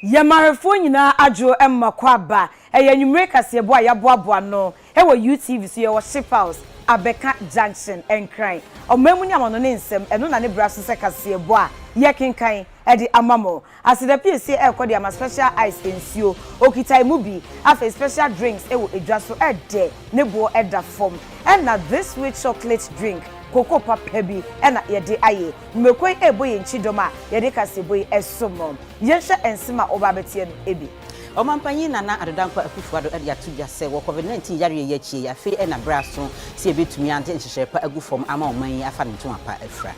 Yamarefo nyina adwo emma kwaba eyanwumre kasebo a yaboaboa no ewo UTV so ye wo ship house Abeka Junction enkran omemu ni amono ne nsem eno na ne braso se kasebo a ye kenkan edi amamo asida pc ekodi ama special ice ensio okitai mubi afa special drinks ewo edwaso ede ne bo eda form and na this with chocolate drink Coco papa bi ena yede aye mmekoi eboye nchidoma yede kaseboyi esomo yehwe ensema obabetie no ebi Omampanyi nana adodankwa akufuado ede atubia se wo COVID-19 yare ye chie ya fe ena braso se ebetumi ante nhyehyɛ agufom ama omanyi afa nto apa afra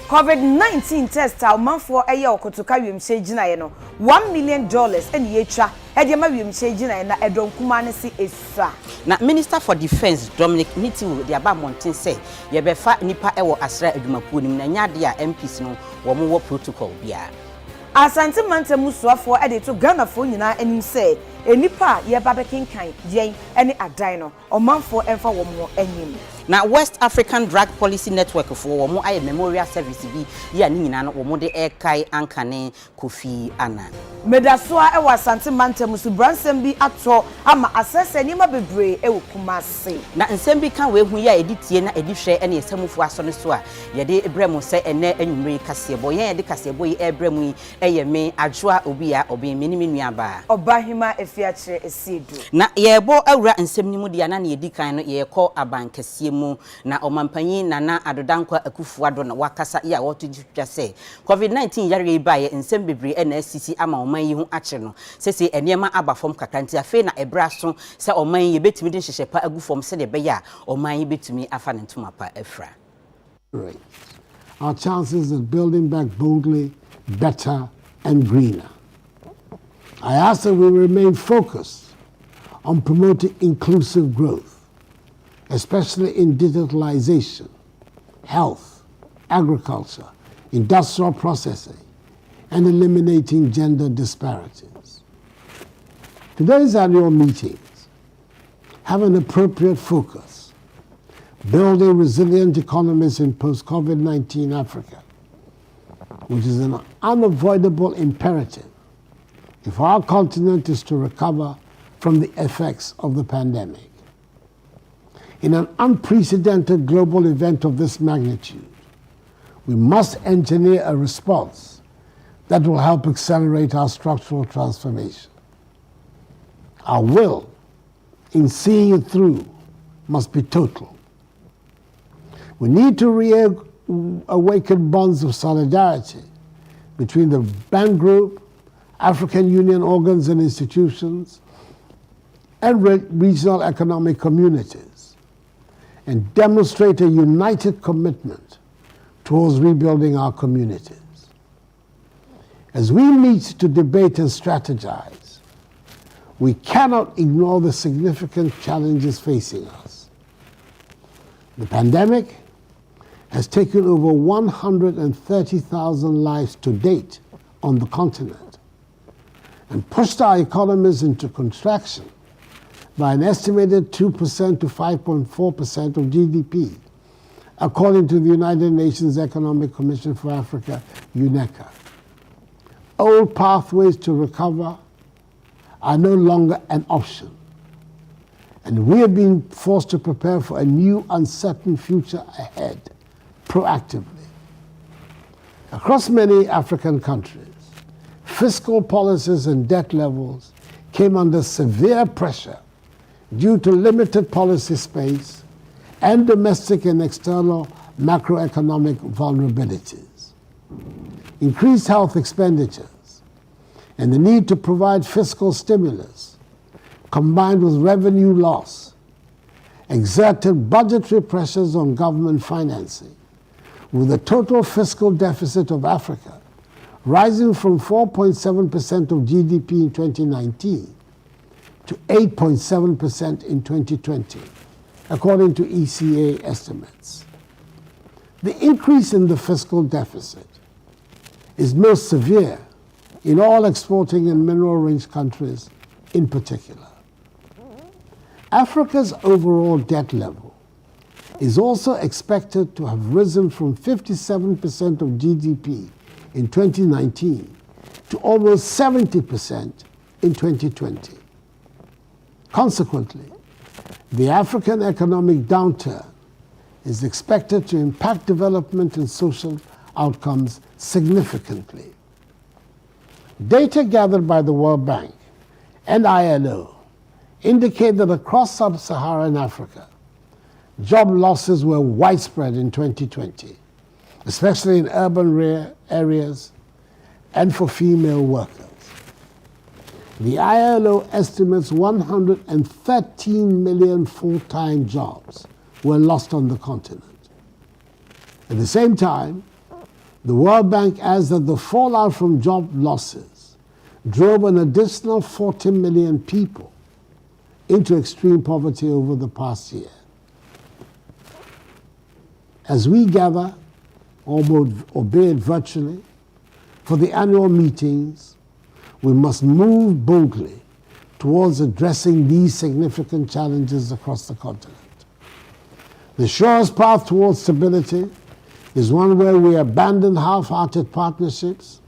COVID-19 test a manfo eye okotoka wiemhye ginaye no $1 million eni yetwa ede ma wiemhye ginaye na edonkuma ne si esua na Minister for Defense Dominic Nitiwo de aba monten se ye befa nipa ewo asra adumakuo nim na nyade a MPs no wo mo protocol bia Asante mantemusuafo ede to Ghana fo nyina anim se enipa ye babekinkan yen ene adan no omanfo emfa wo mo anyim na West African Drug Policy Network for wo mo aye memorial service bi ya ni nyina no wo mo de ekai ankane Kofi Annan medasoa e wa Asante mantemusu bransem bi ato ama asese nima bebre e wokumase na nsem bi kan we hu ya editie na edihwe ene esamufo aso ne so a ye de ebremu se ene anwumre kasebo yen ye de kasebo yi ebremu eye me Adwoa Obiyaa Obeng menimi nuaba Obahima Afia Asiedu na yebo awura nsem ni mu dia na ye dikan no ye kɔ abankɛsie mu na omampanyi nana adodankwa akufuado na wakasa ya wotudwa se COVID-19 yare ba ye nsem bebre na asisi ama oman yi hu akye no sese enema abafom kakranti afi na ebraso se oman yi betumi de hyehye pa agufom se de be ya oman yi betumi afa ne ntoma pa afra. Our chances of building back boldly, better and greener. I ask that we remain focused on promoting inclusive growth, especially in digitalization, health, agriculture, industrial processing, and eliminating gender disparities. Today's annual meetings have an appropriate focus, building resilient economies in post-COVID-19 Africa, which is an unavoidable imperative if our continent is to recover from the effects of the pandemic. In an unprecedented global event of this magnitude, we must engineer a response that will help accelerate our structural transformation. Our will in seeing it through must be total. We need to reawaken bonds of solidarity between the Bank Group, African Union organs and institutions, and regional economic communities, and demonstrate a united commitment towards rebuilding our communities. As we meet to debate and strategize, we cannot ignore the significant challenges facing us. The pandemic has taken over 130,000 lives to date on the continent and pushed our economies into contraction by an estimated 2% to 5.4% of GDP, according to the United Nations Economic Commission for Africa, UNECA. Old pathways to recover are no longer an option, and we have been forced to prepare for a new uncertain future ahead proactively. Across many African countries, fiscal policies and debt levels came under severe pressure due to limited policy space and domestic and external macroeconomic vulnerabilities. Increased health expenditures and the need to provide fiscal stimulus, combined with revenue loss, exerted budgetary pressures on government financing, with the total fiscal deficit of Africa rising from 4.7% of GDP in 2019 to 8.7% in 2020, according to ECA estimates. The increase in the fiscal deficit is most severe in all exporting and mineral-rich countries in particular. Africa's overall debt level is also expected to have risen from 57% of GDP in 2019 to almost 70% in 2020. Consequently, the African economic downturn is expected to impact development and social outcomes significantly. Data gathered by the World Bank and ILO indicate that across sub-Saharan Africa, job losses were widespread in 2020, especially in urban areas and for female workers. The ILO estimates 113 million full-time jobs were lost on the continent. At the same time, the World Bank adds that the fallout from job losses drove an additional 40 million people into extreme poverty over the past year. As we gather, albeit virtually, for the annual meetings, we must move boldly towards addressing these significant challenges across the continent. The surest path towards stability is one where we abandon half-hearted partnerships,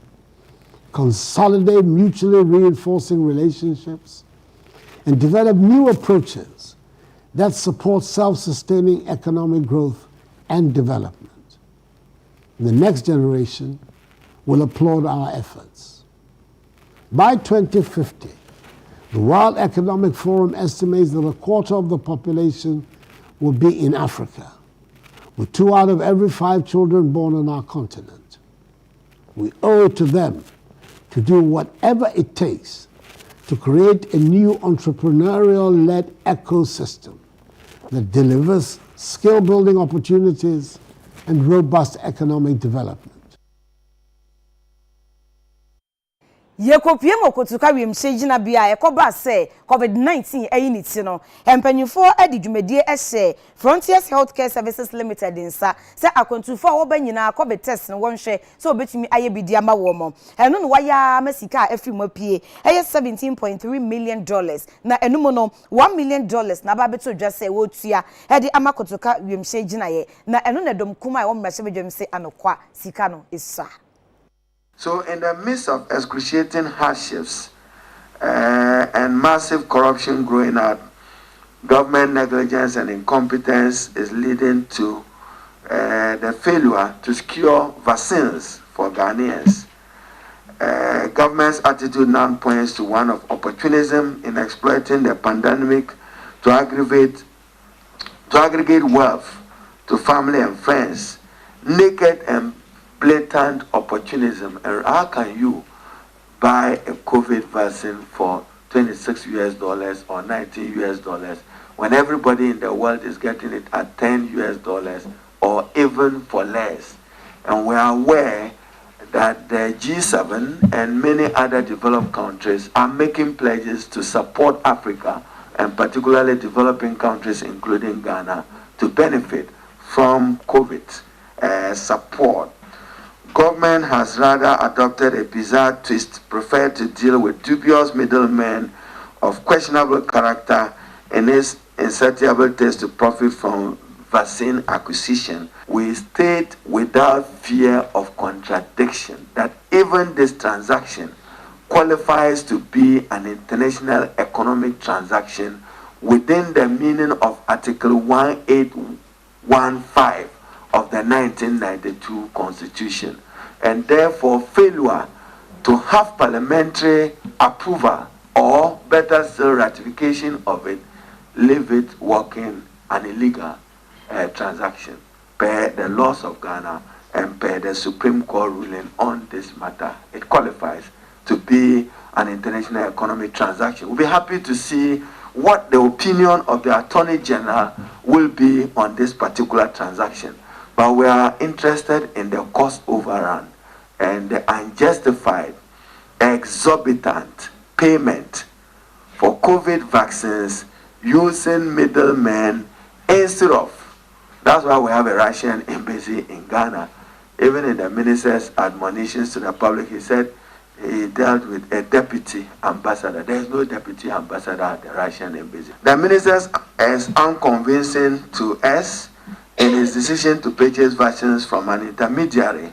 consolidate mutually reinforcing relationships, and develop new approaches that support self-sustaining economic growth and development. The next generation will applaud our efforts. By 2050, the World Economic Forum estimates that a quarter of the population will be in Africa, with 2 out of every 5 children born on our continent. We owe it to them to do whatever it takes to create a new entrepreneurial-led ecosystem that delivers skill-building opportunities and robust economic development. Yekopie mokotuka wimshejina bia ekoba se COVID-19 ayiniti no empanyufo adi dwumedie ehye Frontiers Healthcare Services Limited insa se akontufo a wobanyina COVID test no wonhwe se obetumi ayebidi ama wo mo eno no waya masika afrim apie eye $17.3 million na enumo no $1 million na ba beto dwa se wotua edi amakotuka wimshejina ye na eno na dom kuma e wo mmahye bedwam se anokwa sika no isa. So in the midst of excruciating hardships and massive corruption growing out, government negligence and incompetence is leading to the failure to secure vaccines for Ghanaians. Government's attitude now points to one of opportunism in exploiting the pandemic to aggregate wealth to family and friends, naked and blatant opportunism. And how can you buy a COVID vaccine for $26 or $19 when everybody in the world is getting it at $10 or even for less? And we are aware that the G7 and many other developed countries are making pledges to support Africa and particularly developing countries including Ghana to benefit from COVID support. Government has rather adopted a bizarre twist, preferred to deal with dubious middlemen of questionable character in its insatiable taste to profit from vaccine acquisition. We state without fear of contradiction that even this transaction qualifies to be an international economic transaction within the meaning of Article 1815 of the 1992 Constitution, and therefore failure to have parliamentary approval or better still ratification of it leave it working an illegal transaction per the laws of Ghana and per the Supreme Court ruling on this matter. It qualifies to be an international economic transaction. We'll be happy to see what the opinion of the Attorney General will be on this particular transaction. But we are interested in the cost overrun and the unjustified, exorbitant payment for COVID vaccines using middlemen instead of. That's why we have a Russian embassy in Ghana. Even in the minister's admonitions to the public, he said he dealt with a deputy ambassador. There is no deputy ambassador at the Russian embassy. The minister is unconvincing to us in his decision to purchase vaccines from an intermediary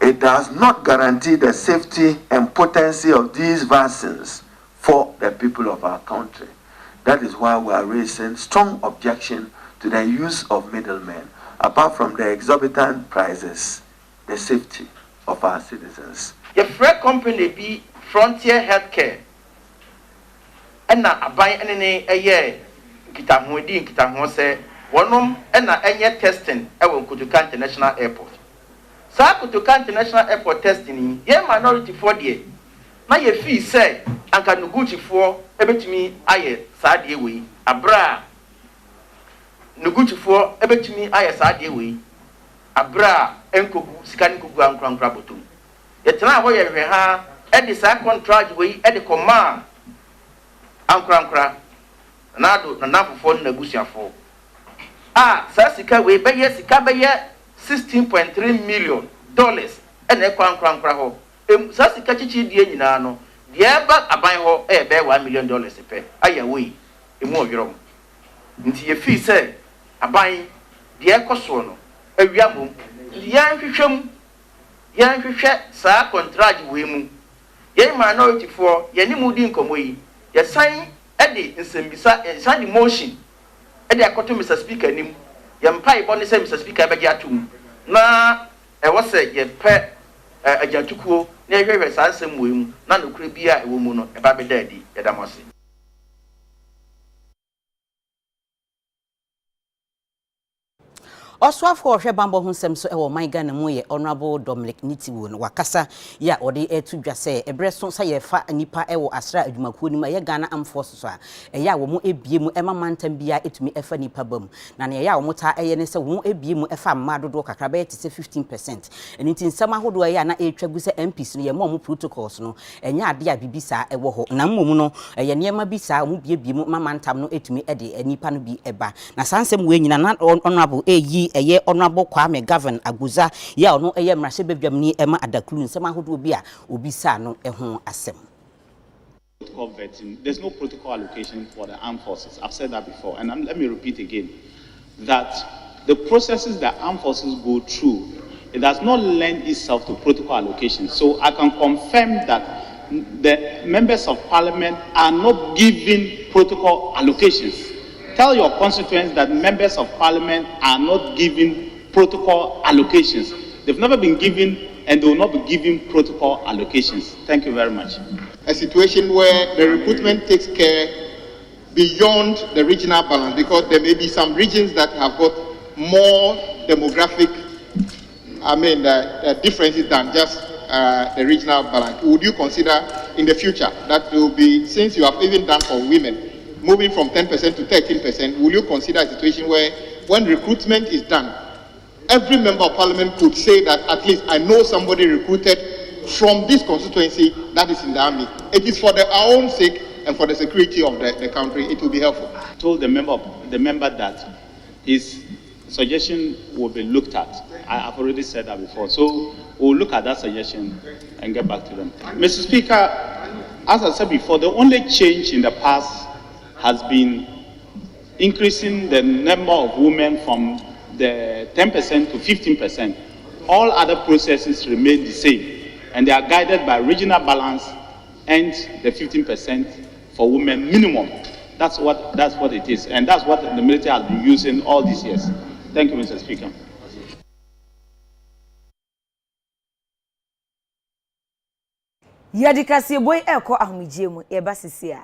it does not guarantee the safety and potency of these vaccines for the people of our country. That is why we are raising strong objection to the use of middlemen, apart from the exorbitant prices, the safety of our citizens. The Fred company be Frontier Healthcare. And now I buy any year. Kita say one and na any testing I will go to International Airport. So I go to International Airport testing ye minority for the na ye fee say and can go for ebetimi aye sadie we abra nuguchi for ebetimi aye sadie we abra enkogu sikani kogu ankran botum ye tena ho ye hwe ha e de sa contract we e de command ankran na do na nafofo na busuafo sa sika we be ye sika be ye $16.3 million and e kwankran ho sa sika chichi die nyina no de ba aban ho e be $1 million pe aya we emu odworo nti ye fi say aban de ekoso no awiamom yan hwehwem sa contract we mu ye minority for ye ni mudi nkomo yi ye san e de nsembisa san the motion e de akoto Mr. Speaker nim ye mpai bo ne say Mr. Speaker be gya tum na e wo say ye pe ajantukuo na hwehwe sa nsem we mu na nokure bia e wo mu no e ba be dadi ye da mose. Oswafo hwe bambo hunsem so e wo man Ghana mu ye Honorable Dominic Nitiwo no wakasa ya ode etu dwase ebre so sa ye fa nipa e wo asra adwumakuo ni ma ye Ghana Armed Forces so a e ya wo mu ebie mu e mamantam bia etumi efa nipa bam na ne ya wo mu ta eye ne se wo ebie mu efa ma dodo kakra ba yete se 15%. Enti nsam ahodo ya na etwa gu se MPs no ye mo protocols no enya ade a bibisa e wo ho na mmom no ye niema bisa mu bie mu mamantam no etumi e de nipa no bi eba na sansem we nyina na Honorable eyi eye Honorable Kwame Gavin Aguza ya ono eye mrahye bedwam ni ema adakulu nsem ahodo bi a obisa no ho asem. There's no protocol allocation for the armed forces. I've said that before, and let me repeat again that the processes that armed forces go through, it does not lend itself to protocol allocation. So I can confirm that the members of parliament are not given protocol allocations. Tell your constituents that members of parliament are not given protocol allocations. They've never been given and they will not be given protocol allocations. Thank you very much. A situation where the recruitment takes care beyond the regional balance, because there may be some regions that have got more demographic differences than just the regional balance. Would you consider in the future that will be, since you have even done for women, moving from 10% to 13%, will you consider a situation where when recruitment is done, every member of parliament could say that at least I know somebody recruited from this constituency that is in the army. It is for our own sake and for the security of the country. It will be helpful. I told the member that his suggestion will be looked at. I've already said that before. So we'll look at that suggestion and get back to them. Mr. Speaker, as I said before, the only change in the past has been increasing the number of women from the 10% to 15%. All other processes remain the same, and they are guided by regional balance and the 15% for women minimum. That's what it is, and that's what the military has been using all these years. Thank you, Mr. Speaker. Yadikasi boy eko ahumijie mu eba sisia.